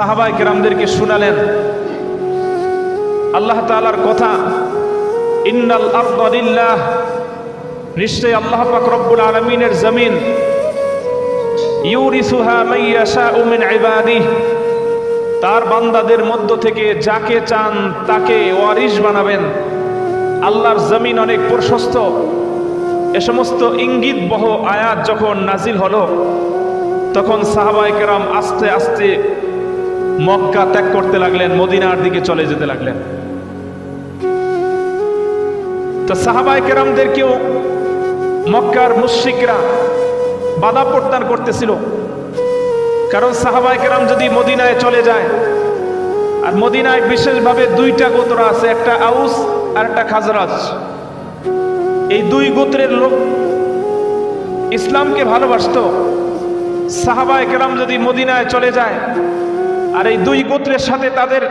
সাহাবায়ে কেরামদেরকে শুনালেন আল্লাহ তাআলার কথা, ইন্নাল আরদা লিল্লাহ, নিশ্চয় আল্লাহ পাক রব্বুল আলামিনের জমিন, ইউরিসুহা মান ইয়াশাউ মিন ইবাদিহি, তার বান্দাদের মধ্য থেকে যাকে চান তাকে ওয়ারিস বানাবেন। আল্লাহর জমিন অনেক প্রশস্ত। এ সমস্ত ইঙ্গিত বহ আয়াত যখন নাজিল হলো, তখন সাহাবায়ে কেরাম আস্তে আস্তে মক্কা ত্যাগ করতে লাগলেন, মদিনার দিকে চলে যেতে লাগলেন। তো সাহাবায়ে কেরামদেরকেও মক্কার মুশরিকরা বাধা প্রদান করতেছিল, কারণ সাহাবায়ে কেরাম যদি মদিনায় চলে যায়, আর মদিনায় বিশেষভাবে দুইটা গোত্র আছে, একটা আউস আর একটা খাজরাজ। এই দুই গোত্রের লোক ইসলামকে ভালোবাসতো। সাহাবায়ে কেরাম যদি মদিনায় চলে যায় আর এই দুই গোত্রের সাথে তাদের